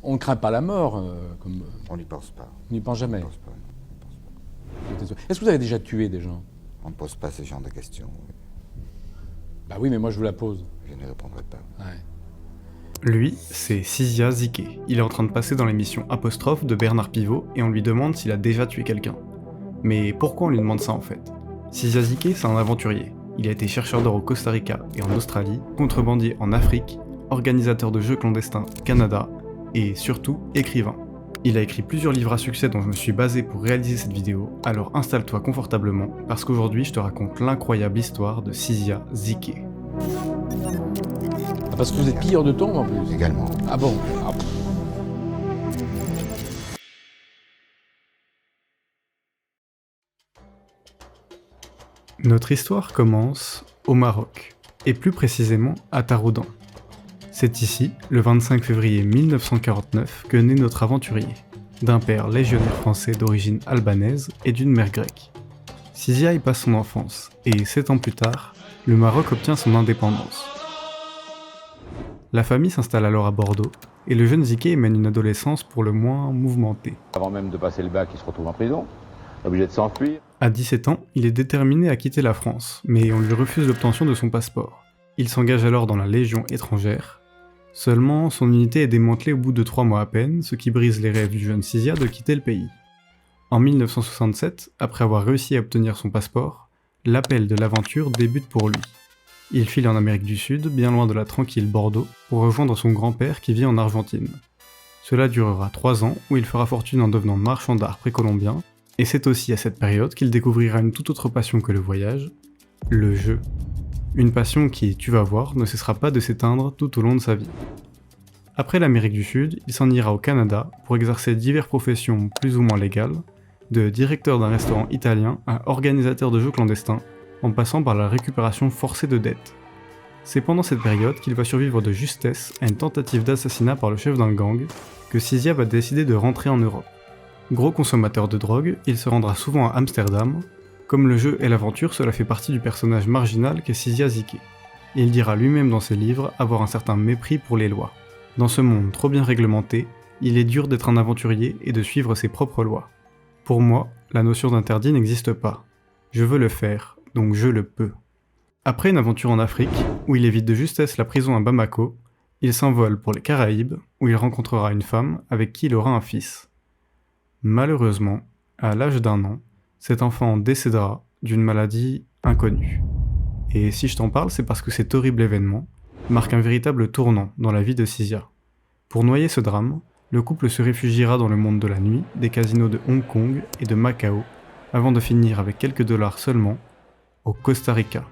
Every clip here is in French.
On ne craint pas la mort, comme... On n'y pense pas. On n'y pense jamais. On pense pas, on pense pas. Est-ce que vous avez déjà tué des gens? On ne pose pas ce genre de questions. Bah oui, mais moi je vous la pose. Je ne répondrai pas. Ouais. Lui, c'est Sizia Ziké. Il est en train de passer dans l'émission Apostrophe de Bernard Pivot et on lui demande s'il a déjà tué quelqu'un. Mais pourquoi on lui demande ça en fait? Sizia Ziké, c'est un aventurier. Il a été chercheur d'or au Costa Rica et en Australie, contrebandier en Afrique, organisateur de jeux clandestins au Canada et surtout écrivain. Il a écrit plusieurs livres à succès dont je me suis basé pour réaliser cette vidéo, alors installe-toi confortablement parce qu'aujourd'hui je te raconte l'incroyable histoire de Sizia Ziké. Ah, parce que vous êtes pilleur de tombes en plus. Également. Ah bon? Ah, Notre histoire commence au Maroc, et plus précisément à Taroudan. C'est ici, le 25 février 1949, que naît notre aventurier, d'un père légionnaire français d'origine albanaise et d'une mère grecque. Sizia y passe son enfance, et 7 ans plus tard, le Maroc obtient son indépendance. La famille s'installe alors à Bordeaux, et le jeune Ziké mène une adolescence pour le moins mouvementée. Avant même de passer le bac, il se retrouve en prison, obligé de s'enfuir. À 17 ans, il est déterminé à quitter la France, mais on lui refuse l'obtention de son passeport. Il s'engage alors dans la Légion étrangère. Seulement, son unité est démantelée au bout de 3 mois à peine, ce qui brise les rêves du jeune Sizia de quitter le pays. En 1967, après avoir réussi à obtenir son passeport, l'appel de l'aventure débute pour lui. Il file en Amérique du Sud, bien loin de la tranquille Bordeaux, pour rejoindre son grand-père qui vit en Argentine. Cela durera 3 ans, où il fera fortune en devenant marchand d'art précolombien, et c'est aussi à cette période qu'il découvrira une toute autre passion que le voyage, le jeu. Une passion qui, tu vas voir, ne cessera pas de s'éteindre tout au long de sa vie. Après l'Amérique du Sud, il s'en ira au Canada pour exercer diverses professions plus ou moins légales, de directeur d'un restaurant italien à organisateur de jeux clandestins, en passant par la récupération forcée de dettes. C'est pendant cette période qu'il va survivre de justesse à une tentative d'assassinat par le chef d'un gang, que Sizia va décider de rentrer en Europe. Gros consommateur de drogue, il se rendra souvent à Amsterdam. Comme le jeu et l'aventure, cela fait partie du personnage marginal qu'est Sizia Ziké. Il dira lui-même dans ses livres avoir un certain mépris pour les lois. Dans ce monde trop bien réglementé, il est dur d'être un aventurier et de suivre ses propres lois. Pour moi, la notion d'interdit n'existe pas. Je veux le faire, donc je le peux. Après une aventure en Afrique, où il évite de justesse la prison à Bamako, il s'envole pour les Caraïbes, où il rencontrera une femme avec qui il aura un fils. Malheureusement, à l'âge d'1 an, cet enfant décédera d'une maladie inconnue. Et si je t'en parle, c'est parce que cet horrible événement marque un véritable tournant dans la vie de Sizia. Pour noyer ce drame, le couple se réfugiera dans le monde de la nuit, des casinos de Hong Kong et de Macao, avant de finir avec quelques dollars seulement, au Costa Rica.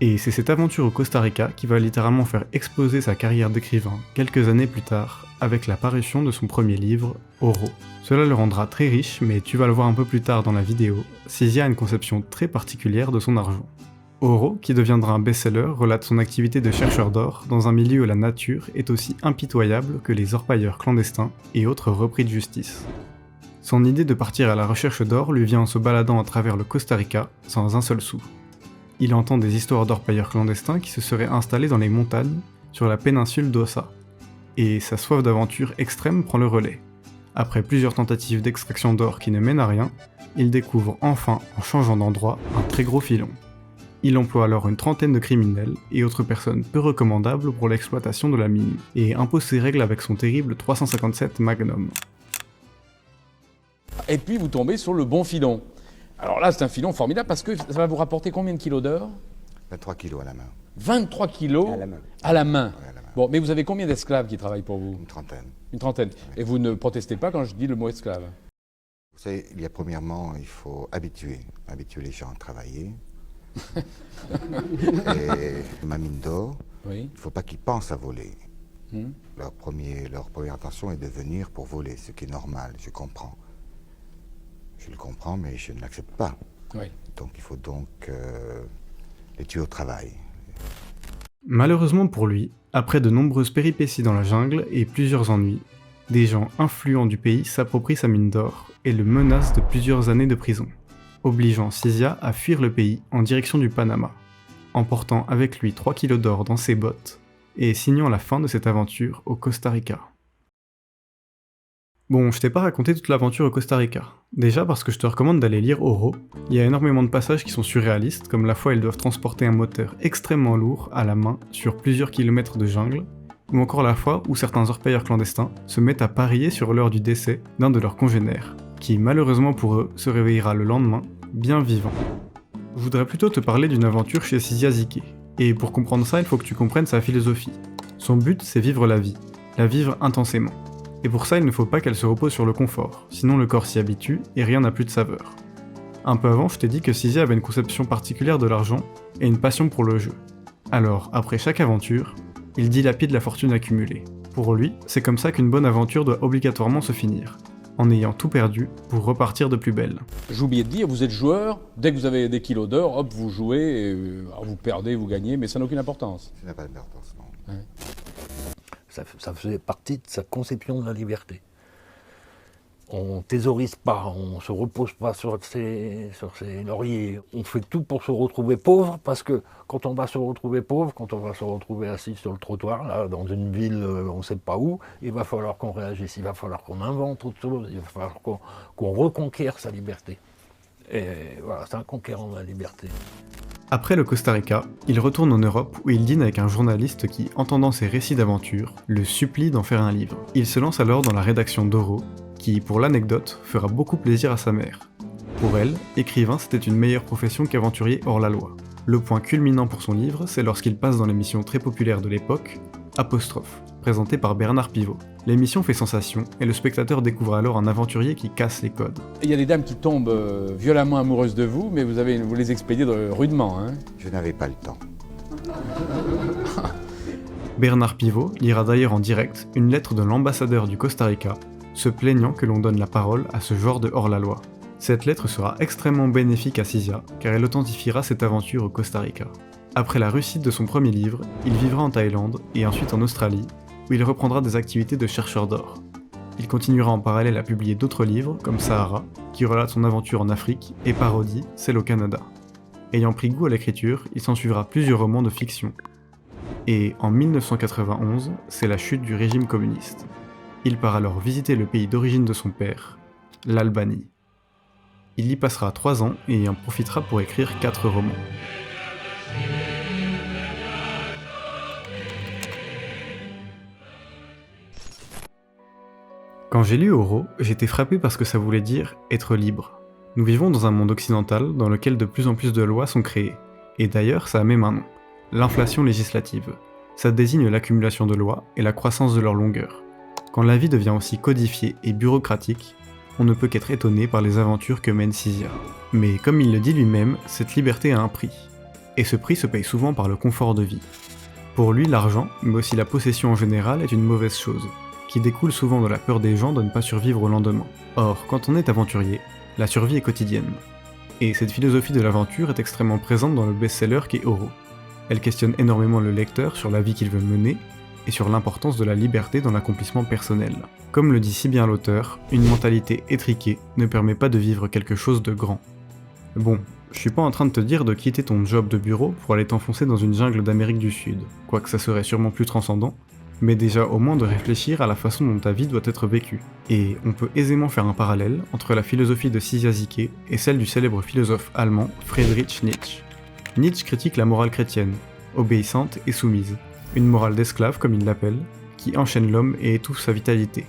Et c'est cette aventure au Costa Rica qui va littéralement faire exploser sa carrière d'écrivain quelques années plus tard, avec la parution de son premier livre, Oro. Cela le rendra très riche, mais tu vas le voir un peu plus tard dans la vidéo, Sizia a une conception très particulière de son argent. Oro, qui deviendra un best-seller, relate son activité de chercheur d'or dans un milieu où la nature est aussi impitoyable que les orpailleurs clandestins et autres repris de justice. Son idée de partir à la recherche d'or lui vient en se baladant à travers le Costa Rica sans un seul sou. Il entend des histoires d'orpailleurs clandestins qui se seraient installés dans les montagnes sur la péninsule d'Ossa. Et sa soif d'aventure extrême prend le relais. Après plusieurs tentatives d'extraction d'or qui ne mènent à rien, il découvre enfin, en changeant d'endroit, un très gros filon. Il emploie alors une trentaine de criminels et autres personnes peu recommandables pour l'exploitation de la mine, et impose ses règles avec son terrible 357 Magnum. Et puis vous tombez sur le bon filon. Alors là, c'est un filon formidable parce que ça va vous rapporter combien de kilos d'or? 23 kilos à la main. 23 kilos À la main. à la main. Ouais, à la main. Bon, mais vous avez combien d'esclaves qui travaillent pour vous? Une trentaine. Une trentaine. Et vous ne protestez pas quand je dis le mot esclave? Vous savez, il y a premièrement, il faut habituer les gens à travailler. Et ma mine d'or, Oui. il ne faut pas qu'ils pensent à voler. Hmm. Leur première intention est de venir pour voler, ce qui est normal, je comprends. Je le comprends, mais je ne l'accepte pas. Oui. Donc il faut donc les tuer au travail. Malheureusement pour lui, après de nombreuses péripéties dans la jungle et plusieurs ennuis, des gens influents du pays s'approprient sa mine d'or et le menacent de plusieurs années de prison, obligeant Sizia à fuir le pays en direction du Panama, emportant avec lui 3 kilos d'or dans ses bottes et signant la fin de cette aventure au Costa Rica. Bon, je t'ai pas raconté toute l'aventure au Costa Rica. Déjà parce que je te recommande d'aller lire Oro. Il y a énormément de passages qui sont surréalistes, comme la fois ils doivent transporter un moteur extrêmement lourd à la main sur plusieurs kilomètres de jungle, ou encore la fois où certains orpailleurs clandestins se mettent à parier sur l'heure du décès d'un de leurs congénères, qui malheureusement pour eux se réveillera le lendemain, bien vivant. Je voudrais plutôt te parler d'une aventure chez Sizia Ziqué, et pour comprendre ça il faut que tu comprennes sa philosophie. Son but c'est vivre la vivre intensément. Et pour ça, il ne faut pas qu'elle se repose sur le confort, sinon le corps s'y habitue et rien n'a plus de saveur. Un peu avant, je t'ai dit que Sizia avait une conception particulière de l'argent et une passion pour le jeu. Alors, après chaque aventure, il dilapide la fortune accumulée. Pour lui, c'est comme ça qu'une bonne aventure doit obligatoirement se finir, en ayant tout perdu pour repartir de plus belle. J'ai oublié de dire, vous êtes joueur, dès que vous avez des kilos d'or, hop, vous jouez, et, alors vous perdez, vous gagnez, mais ça n'a aucune importance. Ça n'a pas d'importance, non. Ouais. Ça faisait partie de sa conception de la liberté. On thésaurise pas, on se repose pas sur ses lauriers. On fait tout pour se retrouver pauvre, parce que quand on va se retrouver pauvre, quand on va se retrouver assis sur le trottoir, là, dans une ville, on ne sait pas où, il va falloir qu'on réagisse, il va falloir qu'on invente autre chose, il va falloir qu'on reconquiert sa liberté. Et voilà, c'est un conquérant de la liberté. Après le Costa Rica, il retourne en Europe où il dîne avec un journaliste qui, entendant ses récits d'aventure, le supplie d'en faire un livre. Il se lance alors dans la rédaction d'Oro, qui, pour l'anecdote, fera beaucoup plaisir à sa mère. Pour elle, écrivain c'était une meilleure profession qu'aventurier hors la loi. Le point culminant pour son livre, c'est lorsqu'il passe dans l'émission très populaire de l'époque, Apostrophe, présentée par Bernard Pivot. L'émission fait sensation et le spectateur découvre alors un aventurier qui casse les codes. Il y a des dames qui tombent violemment amoureuses de vous, mais vous les expédiez rudement. Hein. Je n'avais pas le temps. Bernard Pivot lira d'ailleurs en direct une lettre de l'ambassadeur du Costa Rica, se plaignant que l'on donne la parole à ce genre de hors-la-loi. Cette lettre sera extrêmement bénéfique à Sizia, car elle authentifiera cette aventure au Costa Rica. Après la réussite de son premier livre, il vivra en Thaïlande et ensuite en Australie, où il reprendra des activités de chercheur d'or. Il continuera en parallèle à publier d'autres livres, comme Sahara, qui relate son aventure en Afrique, et Parodie, celle au Canada. Ayant pris goût à l'écriture, il s'ensuivra plusieurs romans de fiction. Et en 1991, c'est la chute du régime communiste. Il part alors visiter le pays d'origine de son père, l'Albanie. Il y passera 3 ans et en profitera pour écrire 4 romans. Quand j'ai lu Oro, j'étais frappé parce que ça voulait dire être libre. Nous vivons dans un monde occidental dans lequel de plus en plus de lois sont créées. Et d'ailleurs, ça a même un nom, l'inflation législative. Ça désigne l'accumulation de lois et la croissance de leur longueur. Quand la vie devient aussi codifiée et bureaucratique, on ne peut qu'être étonné par les aventures que mène Sizia. Mais comme il le dit lui-même, cette liberté a un prix. Et ce prix se paye souvent par le confort de vie. Pour lui, l'argent, mais aussi la possession en général, est une mauvaise chose, qui découle souvent de la peur des gens de ne pas survivre au lendemain. Or, quand on est aventurier, la survie est quotidienne. Et cette philosophie de l'aventure est extrêmement présente dans le best-seller qu'est Oro. Elle questionne énormément le lecteur sur la vie qu'il veut mener, et sur l'importance de la liberté dans l'accomplissement personnel. Comme le dit si bien l'auteur, une mentalité étriquée ne permet pas de vivre quelque chose de grand. Bon, je suis pas en train de te dire de quitter ton job de bureau pour aller t'enfoncer dans une jungle d'Amérique du Sud, quoique ça serait sûrement plus transcendant, mais déjà au moins de réfléchir à la façon dont ta vie doit être vécue. Et on peut aisément faire un parallèle entre la philosophie de Sizia Ziqué et celle du célèbre philosophe allemand Friedrich Nietzsche. Nietzsche critique la morale chrétienne, obéissante et soumise, une morale d'esclave comme il l'appelle, qui enchaîne l'homme et étouffe sa vitalité.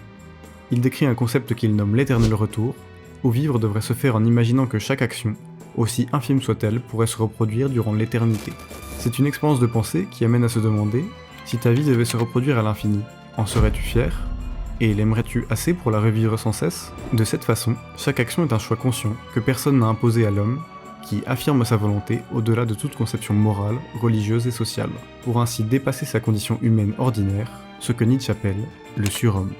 Il décrit un concept qu'il nomme l'éternel retour, où vivre devrait se faire en imaginant que chaque action, aussi infime soit-elle, pourrait se reproduire durant l'éternité. C'est une expérience de pensée qui amène à se demander si ta vie devait se reproduire à l'infini, en serais-tu fier? Et l'aimerais-tu assez pour la revivre sans cesse? De cette façon, chaque action est un choix conscient que personne n'a imposé à l'homme, qui affirme sa volonté au-delà de toute conception morale, religieuse et sociale, pour ainsi dépasser sa condition humaine ordinaire, ce que Nietzsche appelle le surhomme.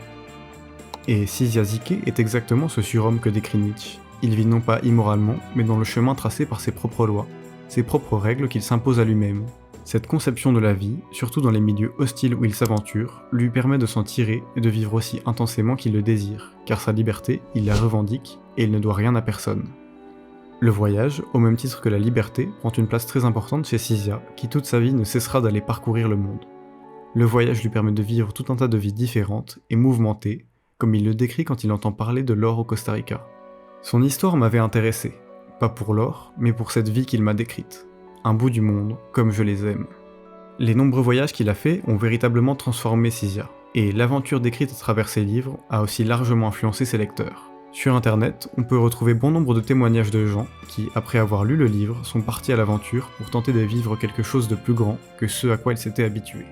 Et Sizia Ziqué est exactement ce surhomme que décrit Nietzsche. Il vit non pas immoralement, mais dans le chemin tracé par ses propres lois, ses propres règles qu'il s'impose à lui-même. Cette conception de la vie, surtout dans les milieux hostiles où il s'aventure, lui permet de s'en tirer et de vivre aussi intensément qu'il le désire, car sa liberté, il la revendique et il ne doit rien à personne. Le voyage, au même titre que la liberté, prend une place très importante chez Sizia, qui toute sa vie ne cessera d'aller parcourir le monde. Le voyage lui permet de vivre tout un tas de vies différentes et mouvementées, comme il le décrit quand il entend parler de l'or au Costa Rica. Son histoire m'avait intéressé, pas pour l'or, mais pour cette vie qu'il m'a décrite. Un bout du monde, comme je les aime. Les nombreux voyages qu'il a faits ont véritablement transformé Cyzia, et l'aventure décrite à travers ses livres a aussi largement influencé ses lecteurs. Sur internet, on peut retrouver bon nombre de témoignages de gens qui, après avoir lu le livre, sont partis à l'aventure pour tenter de vivre quelque chose de plus grand que ce à quoi ils s'étaient habitués.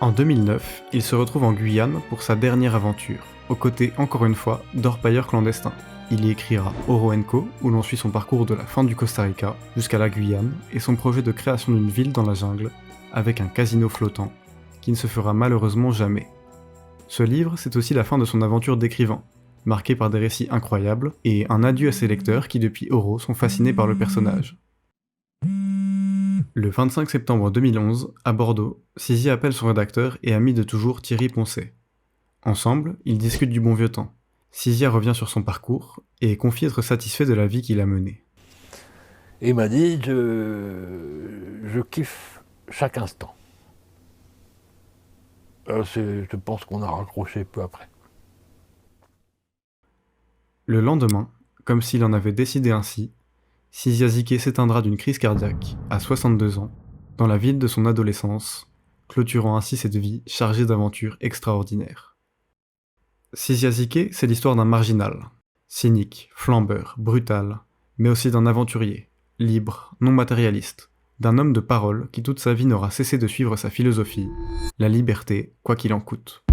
En 2009, il se retrouve en Guyane pour sa dernière aventure, aux côtés, encore une fois, d'orpailleurs clandestins. Il y écrira Oroenco, où l'on suit son parcours de la fin du Costa Rica jusqu'à la Guyane, et son projet de création d'une ville dans la jungle, avec un casino flottant, qui ne se fera malheureusement jamais. Ce livre, c'est aussi la fin de son aventure d'écrivain, marquée par des récits incroyables, et un adieu à ses lecteurs qui depuis Oro sont fascinés par le personnage. Le 25 septembre 2011, à Bordeaux, Cyzia appelle son rédacteur et ami de toujours Thierry Poncet. Ensemble, ils discutent du bon vieux temps. Cyzia revient sur son parcours et confie être satisfait de la vie qu'il a menée. Et il m'a dit, je kiffe chaque instant. Je pense qu'on a raccroché peu après. Le lendemain, comme s'il en avait décidé ainsi, Cyzia Ziquet s'éteindra d'une crise cardiaque, à 62 ans, dans la ville de son adolescence, clôturant ainsi cette vie chargée d'aventures extraordinaires. Cyzia Ziquet, c'est l'histoire d'un marginal, cynique, flambeur, brutal, mais aussi d'un aventurier, libre, non matérialiste, d'un homme de parole qui toute sa vie n'aura cessé de suivre sa philosophie, la liberté, quoi qu'il en coûte.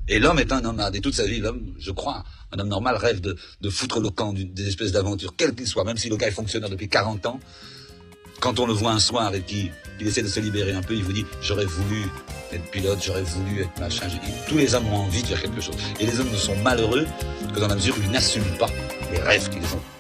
Et l'homme est un nomade, et toute sa vie, l'homme, je crois, un homme normal rêve de foutre le camp des espèces d'aventures, quel qu'il soit, même si le gars est fonctionnaire depuis 40 ans, quand on le voit un soir et qu'il essaie de se libérer un peu, il vous dit « j'aurais voulu être pilote, j'aurais voulu être machin ». Tous les hommes ont envie de faire quelque chose. Et les hommes ne sont malheureux que dans la mesure où ils n'assument pas les rêves qu'ils ont.